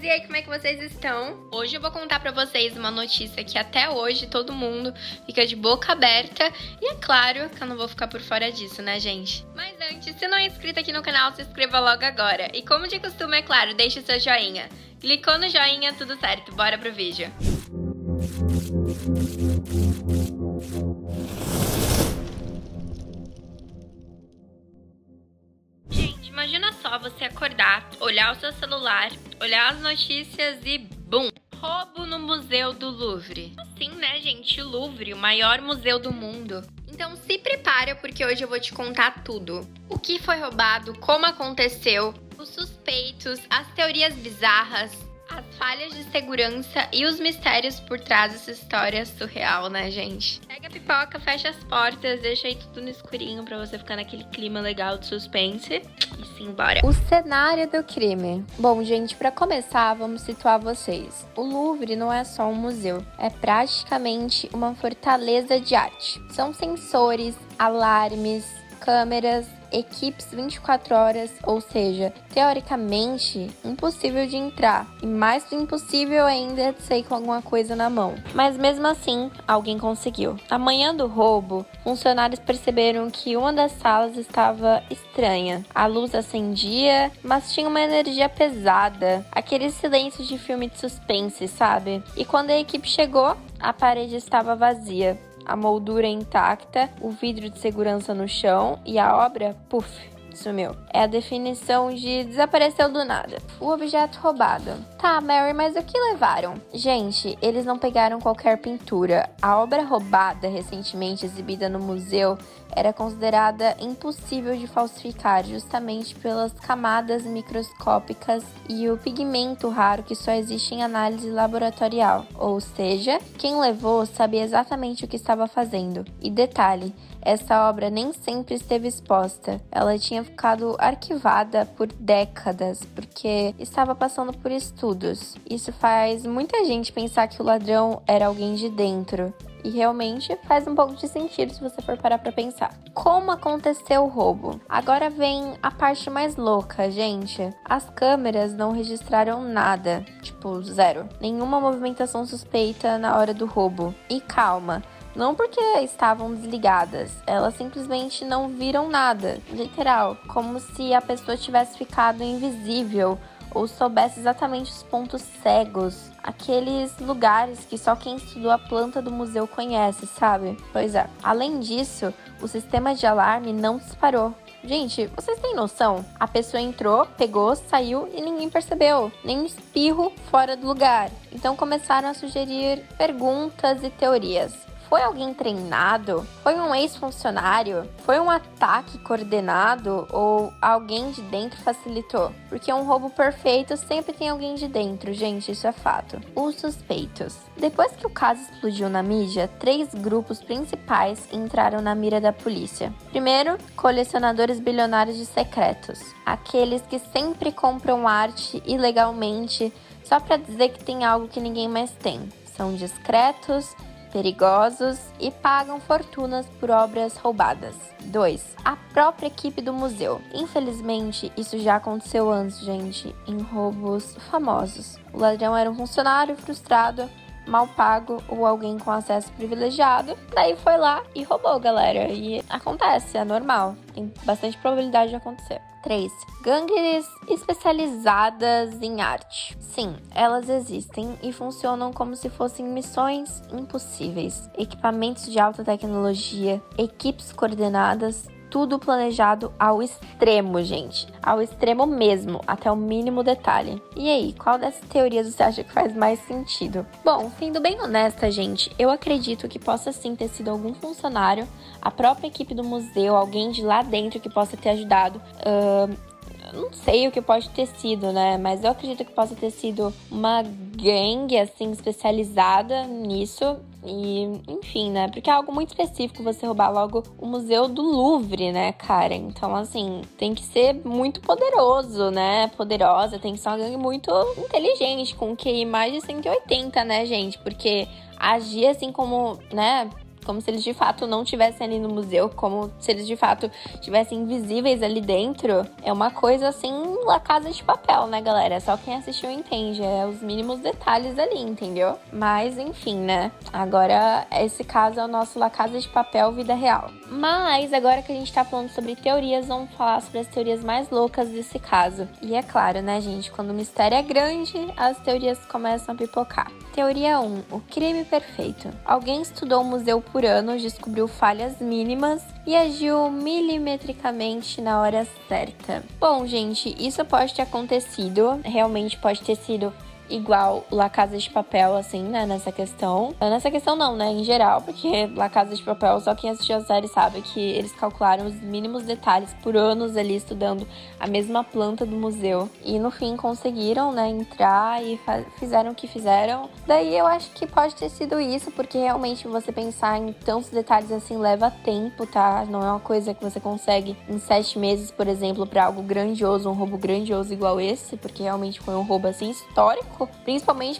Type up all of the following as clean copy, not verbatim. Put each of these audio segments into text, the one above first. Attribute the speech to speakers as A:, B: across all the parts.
A: e aí, como é que vocês estão? Hoje eu vou contar pra vocês uma notícia que até hoje todo mundo fica de boca aberta. E é claro que eu não vou ficar por fora disso, né, gente? Mas antes, se não é inscrito aqui no canal, se inscreva logo agora. E como de costume, é claro, deixe o seu joinha. Clicou no joinha, tudo certo. Bora pro vídeo. Imagina só você acordar, olhar o seu celular, olhar as notícias e bum! Roubo no Museu do Louvre. Assim, né, gente? O Louvre, o maior museu do mundo. Então se prepara porque hoje eu vou te contar tudo. O que foi roubado, como aconteceu, os suspeitos, as teorias bizarras, as falhas de segurança e os mistérios por trás dessa história surreal, né, gente? Pega a pipoca, fecha as portas, deixa aí tudo no escurinho pra você ficar naquele clima legal de suspense. E simbora. O cenário do crime. Bom, gente, pra começar, vamos situar vocês. O Louvre não é só um museu, é praticamente uma fortaleza de arte. São sensores, alarmes, câmeras, equipes 24 horas, ou seja, teoricamente, impossível de entrar. E mais impossível ainda é de sair com alguma coisa na mão. Mas mesmo assim, alguém conseguiu. Na manhã do roubo, funcionários perceberam que uma das salas estava estranha. A luz acendia, mas tinha uma energia pesada. Aquele silêncio de filme de suspense, sabe? E quando a equipe chegou, a parede estava vazia. A moldura intacta, o vidro de segurança no chão e a obra, puf, sumiu. É a definição de desapareceu do nada. O objeto roubado. Tá, Mary, mas o que levaram? Gente, eles não pegaram qualquer pintura. A obra roubada, recentemente exibida no museu, era considerada impossível de falsificar, justamente pelas camadas microscópicas e o pigmento raro que só existe em análise laboratorial. Ou seja, quem levou sabia exatamente o que estava fazendo. E detalhe, essa obra nem sempre esteve exposta. Ela tinha ficado arquivada por décadas, porque estava passando por estudos. Isso faz muita gente pensar que o ladrão era alguém de dentro. E realmente faz um pouco de sentido se você for parar pra pensar. Como aconteceu o roubo? Agora vem a parte mais louca, gente. As câmeras não registraram nada, tipo zero. Nenhuma movimentação suspeita na hora do roubo. E calma, não porque estavam desligadas, elas simplesmente não viram nada, literal. Como se a pessoa tivesse ficado invisível ou soubesse exatamente os pontos cegos, aqueles lugares que só quem estudou a planta do museu conhece, sabe? Pois é. Além disso, o sistema de alarme não disparou. Gente, vocês têm noção? A pessoa entrou, pegou, saiu e ninguém percebeu. Nem um espirro fora do lugar. Então começaram a sugerir perguntas e teorias. Foi alguém treinado? Foi um ex-funcionário? Foi um ataque coordenado? Ou alguém de dentro facilitou? Porque um roubo perfeito sempre tem alguém de dentro, gente, isso é fato. Os suspeitos. Depois que o caso explodiu na mídia, 3 grupos principais entraram na mira da polícia. Primeiro, colecionadores bilionários de secretos. Aqueles que sempre compram arte ilegalmente só para dizer que tem algo que ninguém mais tem. São discretos, perigosos e pagam fortunas por obras roubadas. 2. A própria equipe do museu. Infelizmente, isso já aconteceu antes, gente, em roubos famosos. O ladrão era um funcionário frustrado, mal pago ou alguém com acesso privilegiado, daí foi lá e roubou, galera. E acontece, é normal, tem bastante probabilidade de acontecer. 3. Gangues especializadas em arte. Sim, elas existem e funcionam como se fossem missões impossíveis. Equipamentos de alta tecnologia, equipes coordenadas, tudo planejado ao extremo, gente. Ao extremo mesmo, até o mínimo detalhe. E aí, qual dessas teorias você acha que faz mais sentido? Bom, sendo bem honesta, gente, eu acredito que possa sim ter sido algum funcionário, a própria equipe do museu, alguém de lá dentro que possa ter ajudado. Não sei o que pode ter sido, né? Mas eu acredito que possa ter sido uma gangue, assim, especializada nisso. E, enfim, né? Porque é algo muito específico você roubar logo o Museu do Louvre, né, cara? Então, assim, tem que ser muito poderoso, né? Poderosa, tem que ser uma gangue muito inteligente, com QI mais de 180, né, gente? Porque agir assim como, né? Como se eles de fato não estivessem ali no museu, como se eles de fato estivessem invisíveis ali dentro, é uma coisa assim La Casa de Papel, né, galera? Só quem assistiu entende, é os mínimos detalhes ali, entendeu? Mas, enfim, né? Agora, esse caso é o nosso La Casa de Papel vida real. Mas, agora que a gente tá falando sobre teorias, vamos falar sobre as teorias mais loucas desse caso. E é claro, né, gente? Quando o mistério é grande, as teorias começam a pipocar. Teoria 1. O crime perfeito. Alguém estudou o museu por anos, descobriu falhas mínimas e agiu milimetricamente na hora certa. Bom, gente, isso pode ter acontecido. Realmente pode ter sido igual La Casa de Papel, assim, né, nessa questão. Nessa questão não, né, em geral, porque La Casa de Papel, só quem assistiu a série sabe que eles calcularam os mínimos detalhes por anos ali, estudando a mesma planta do museu. E no fim conseguiram, né, entrar e fizeram o que fizeram. Daí eu acho que pode ter sido isso, porque realmente você pensar em tantos detalhes assim leva tempo, tá? Não é uma coisa que você consegue em 7 meses, por exemplo, pra algo grandioso, um roubo grandioso igual esse, porque realmente foi um roubo assim histórico. Principalmente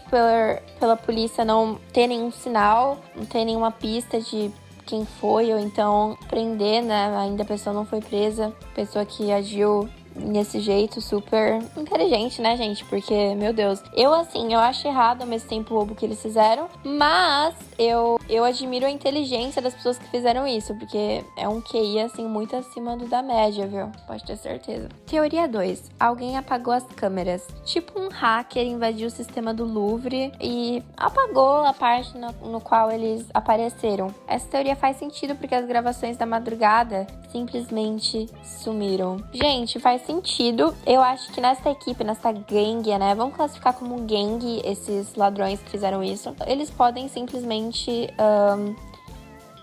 A: pela polícia não ter nenhum sinal, não ter nenhuma pista de quem foi, ou então prender, né? Ainda a pessoa não foi presa, pessoa que agiu desse jeito super inteligente, né, gente? Porque, meu Deus, eu acho errado ao mesmo tempo o roubo que eles fizeram, mas eu admiro a inteligência das pessoas que fizeram isso, porque é um QI, assim, muito acima do da média, viu? Pode ter certeza. Teoria 2. Alguém apagou as câmeras. Tipo um hacker invadiu o sistema do Louvre e apagou a parte no qual eles apareceram. Essa teoria faz sentido porque as gravações da madrugada simplesmente sumiram. Gente, faz sentido. Eu acho que nessa equipe, nessa gangue, né? Vamos classificar como gangue esses ladrões que fizeram isso. Eles podem simplesmente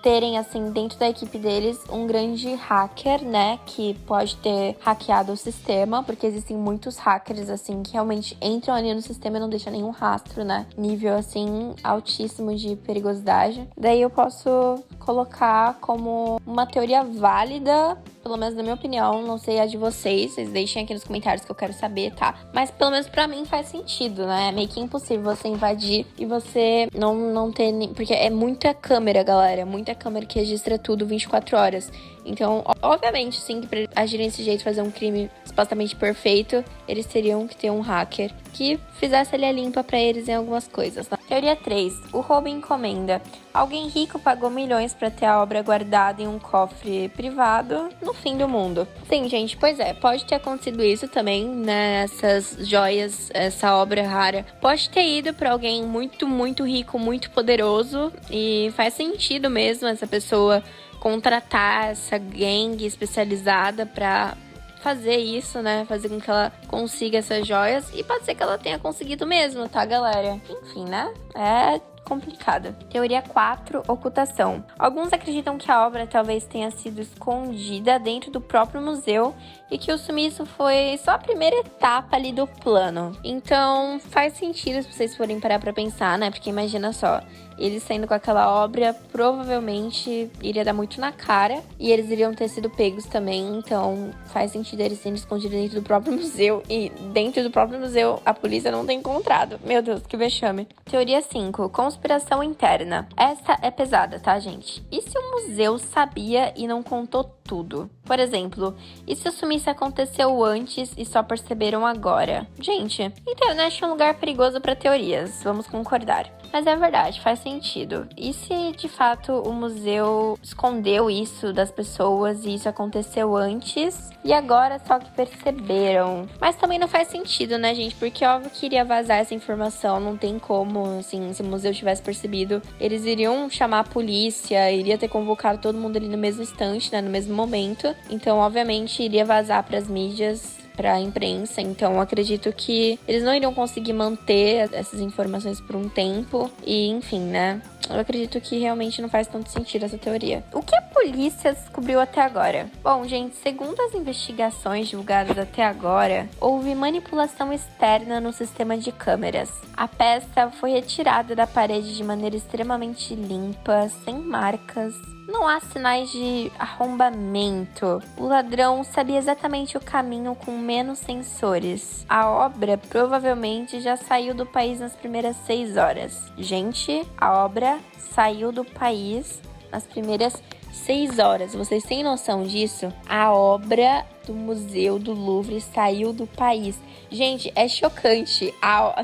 A: terem, assim, dentro da equipe deles, um grande hacker, né? Que pode ter hackeado o sistema, porque existem muitos hackers, assim, que realmente entram ali no sistema e não deixam nenhum rastro, né? Nível, assim, altíssimo de perigosidade. Daí eu posso colocar como uma teoria válida, pelo menos na minha opinião, não sei a de vocês deixem aqui nos comentários que eu quero saber, tá? Mas pelo menos pra mim faz sentido, né? É meio que impossível você invadir e você não ter... Porque é muita câmera, galera, é muita câmera que registra tudo 24 horas. Então, obviamente, sim, que pra agirem desse jeito, fazer um crime supostamente perfeito, eles teriam que ter um hacker que fizesse ali a limpa pra eles em algumas coisas, tá? Teoria 3. O roubo em encomenda. Alguém rico pagou milhões pra ter a obra guardada em um cofre privado no fim do mundo. Sim, gente, pois é, pode ter acontecido isso também, né? Essas joias, essa obra rara, pode ter ido pra alguém muito, muito rico, muito poderoso, e faz sentido mesmo essa pessoa contratar essa gangue especializada pra fazer isso, né? Fazer com que ela consiga essas joias. E pode ser que ela tenha conseguido mesmo, tá, galera? Enfim, né? É complicada. Teoria 4, ocultação. Alguns acreditam que a obra talvez tenha sido escondida dentro do próprio museu e que o sumiço foi só a primeira etapa ali do plano. Então, faz sentido se vocês forem parar pra pensar, né? Porque imagina só, eles saindo com aquela obra, provavelmente iria dar muito na cara e eles iriam ter sido pegos também. Então, faz sentido eles sendo escondidos dentro do próprio museu e dentro do próprio museu a polícia não tem encontrado. Meu Deus, que vexame. Teoria 5, conspiração interna. Essa é pesada, tá, gente? E se o museu sabia e não contou tudo? Por exemplo, e se o sumiço aconteceu antes e só perceberam agora? Gente, internet é um lugar perigoso para teorias, vamos concordar. Mas é verdade, faz sentido. E se de fato o museu escondeu isso das pessoas e isso aconteceu antes e agora só que perceberam? Mas também não faz sentido, né, gente? Porque óbvio que iria vazar essa informação, não tem como, assim, se o museu tivesse percebido, eles iriam chamar a polícia, iria ter convocado todo mundo ali no mesmo instante, né, no mesmo momento. Então, obviamente, iria vazar para as mídias, para a imprensa, então acredito que eles não iriam conseguir manter essas informações por um tempo e, enfim, né? Eu acredito que realmente não faz tanto sentido essa teoria. O que a polícia descobriu até agora? Bom, gente, segundo as investigações divulgadas até agora, houve manipulação externa no sistema de câmeras. A peça foi retirada da parede de maneira extremamente limpa, sem marcas. Não há sinais de arrombamento. O ladrão sabia exatamente o caminho com menos sensores. A obra provavelmente já saiu do país nas primeiras 6 horas. Gente, a obra saiu do país nas primeiras 6 horas. Vocês têm noção disso? A obra do Museu do Louvre saiu do país. Gente, é chocante.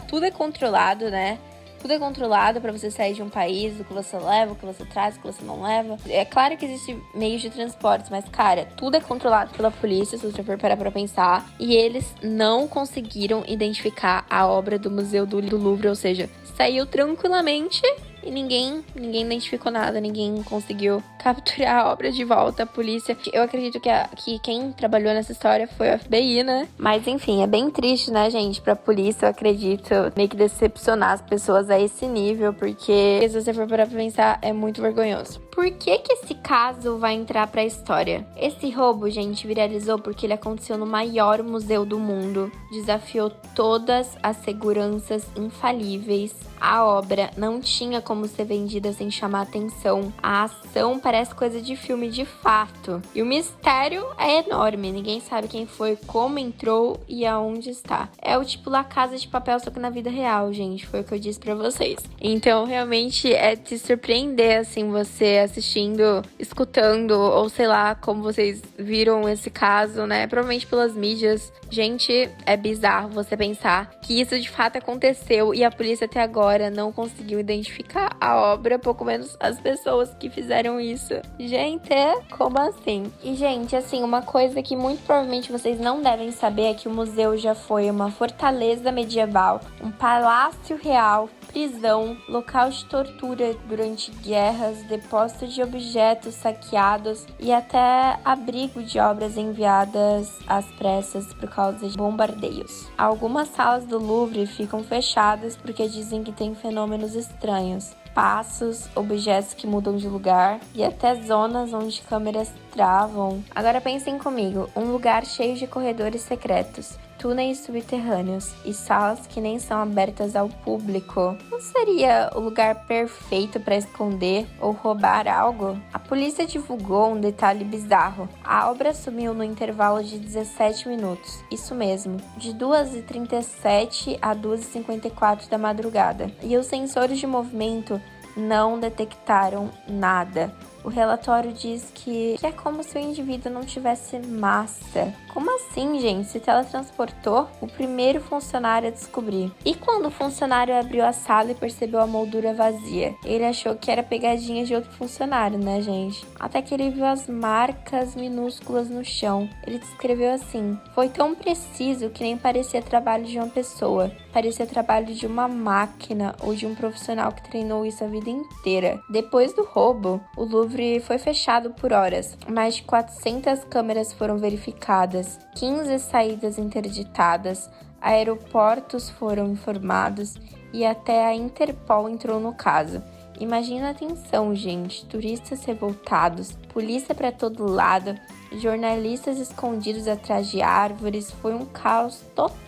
A: Tudo é controlado, né? Tudo é controlado pra você sair de um país, o que você leva, o que você traz, o que você não leva. É claro que existem meios de transporte, mas, cara, tudo é controlado pela polícia, se você for parar pra pensar. E eles não conseguiram identificar a obra do Museu do Louvre, ou seja, saiu tranquilamente e ninguém identificou nada, ninguém conseguiu capturar a obra de volta, a polícia. Eu acredito que quem trabalhou nessa história foi o FBI, né? Mas enfim, é bem triste, né, gente? Pra polícia, eu acredito, meio que decepcionar as pessoas a esse nível, porque se você for parar pra pensar, é muito vergonhoso. Por que esse caso vai entrar pra história? Esse roubo, gente, viralizou porque ele aconteceu no maior museu do mundo. Desafiou todas as seguranças infalíveis. A obra não tinha como ser vendida sem chamar atenção. A ação parece coisa de filme de fato. E o mistério é enorme. Ninguém sabe quem foi, como entrou e aonde está. É o tipo La Casa de Papel, só que na vida real, gente. Foi o que eu disse pra vocês. Então, realmente, é de surpreender, assim, você assistindo, escutando, ou sei lá, como vocês viram esse caso, né? Provavelmente pelas mídias. Gente, é bizarro você pensar que isso de fato aconteceu e a polícia até agora não conseguiu identificar a obra, pouco menos as pessoas que fizeram isso. Gente, como assim? E, gente, assim, uma coisa que muito provavelmente vocês não devem saber é que o museu já foi uma fortaleza medieval, um palácio real, prisão, local de tortura durante guerras, depósito de objetos saqueados e até abrigo de obras enviadas às pressas por causa de bombardeios. Algumas salas do Louvre ficam fechadas porque dizem que tem fenômenos estranhos. Passos, objetos que mudam de lugar e até zonas onde câmeras travam. Agora pensem comigo, um lugar cheio de corredores secretos, túneis subterrâneos e salas que nem são abertas ao público. Não seria o lugar perfeito para esconder ou roubar algo? A polícia divulgou um detalhe bizarro. A obra sumiu no intervalo de 17 minutos. Isso mesmo, de 2h37 a 2h54 da madrugada. E os sensores de movimento não detectaram nada. O relatório diz que é como se o indivíduo não tivesse massa. Como assim, gente? Se teletransportou? O primeiro funcionário a descobrir. E quando o funcionário abriu a sala e percebeu a moldura vazia? Ele achou que era pegadinha de outro funcionário, né, gente? Até que ele viu as marcas minúsculas no chão. Ele descreveu assim: foi tão preciso que nem parecia trabalho de uma pessoa. Parecia trabalho de uma máquina ou de um profissional que treinou isso a vida inteira. Depois do roubo, o Louvre foi fechado por horas. Mais de 400 câmeras foram verificadas, 15 saídas interditadas, aeroportos foram informados e até a Interpol entrou no caso. Imagina a tensão, gente. Turistas revoltados, polícia para todo lado, jornalistas escondidos atrás de árvores. Foi um caos total.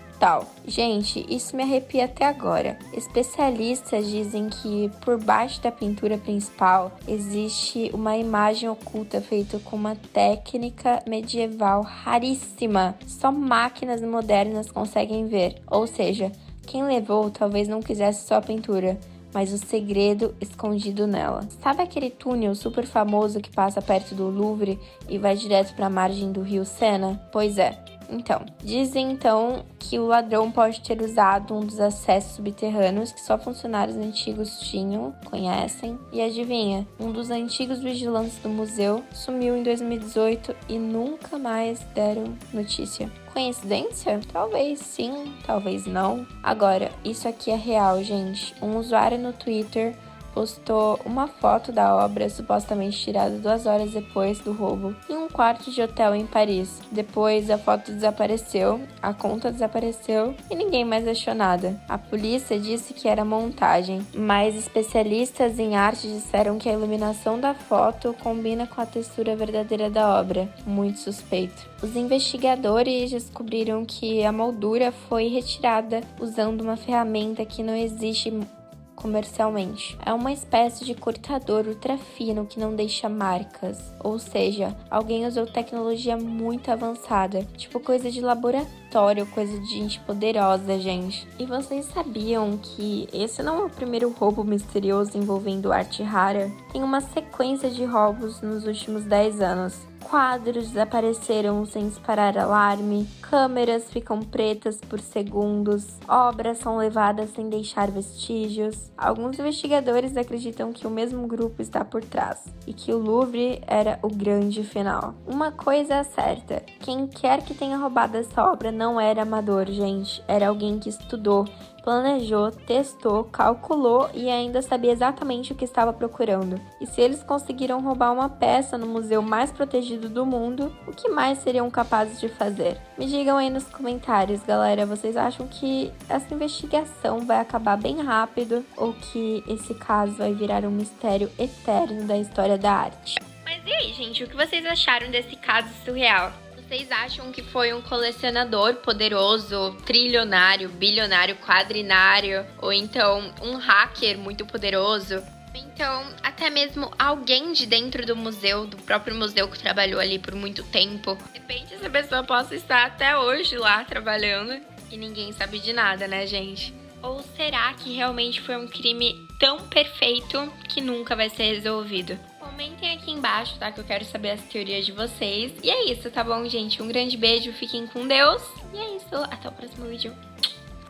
A: Gente, isso me arrepia até agora. Especialistas dizem que por baixo da pintura principal existe uma imagem oculta feita com uma técnica medieval raríssima. Só máquinas modernas conseguem ver. Ou seja, quem levou talvez não quisesse só a pintura, mas o segredo escondido nela. Sabe aquele túnel super famoso que passa perto do Louvre e vai direto para a margem do rio Sena? Pois é. Dizem que o ladrão pode ter usado um dos acessos subterrâneos que só funcionários antigos conhecem. E adivinha, um dos antigos vigilantes do museu sumiu em 2018 e nunca mais deram notícia. Coincidência? Talvez sim, talvez não. Agora, isso aqui é real, gente. Um usuário no Twitter postou uma foto da obra supostamente tirada 2 horas depois do roubo em um quarto de hotel em Paris. Depois a foto desapareceu, a conta desapareceu e ninguém mais achou nada. A polícia disse que era montagem, mas especialistas em arte disseram que a iluminação da foto combina com a textura verdadeira da obra. Muito suspeito. Os investigadores descobriram que a moldura foi retirada usando uma ferramenta que não existe
B: comercialmente. É uma espécie de cortador ultra fino que não deixa marcas, ou seja, alguém usou tecnologia muito avançada, tipo coisa de laboratório, coisa de gente poderosa, gente. E vocês sabiam que esse não é o primeiro roubo misterioso envolvendo arte rara? Tem uma sequência de roubos nos últimos 10 anos. Quadros desapareceram sem disparar alarme, câmeras ficam pretas por segundos, obras são levadas sem deixar vestígios. Alguns investigadores acreditam que o mesmo grupo está por trás e que o Louvre era o grande final. Uma coisa é certa, quem quer que tenha roubado essa obra não era amador, gente. Era alguém que estudou, planejou, testou, calculou e ainda sabia exatamente o que estava procurando. E se eles conseguiram roubar uma peça no museu mais protegido do mundo, o que mais seriam capazes de fazer? Me digam aí nos comentários, galera, vocês acham que essa investigação vai acabar bem rápido ou que esse caso vai virar um mistério eterno da história da arte?
A: Mas e aí, gente, o que vocês acharam desse caso surreal? Vocês acham que foi um colecionador poderoso, trilionário, bilionário, quadrinário, ou então um hacker muito poderoso? Então, até mesmo alguém de dentro do museu, do próprio museu que trabalhou ali por muito tempo. De repente, essa pessoa possa estar até hoje lá trabalhando e ninguém sabe de nada, né, gente? Ou será que realmente foi um crime tão perfeito que nunca vai ser resolvido? Comentem aqui embaixo, tá? Que eu quero saber as teorias de vocês. E é isso, tá bom, gente? Um grande beijo, fiquem com Deus. E é isso, até o próximo vídeo.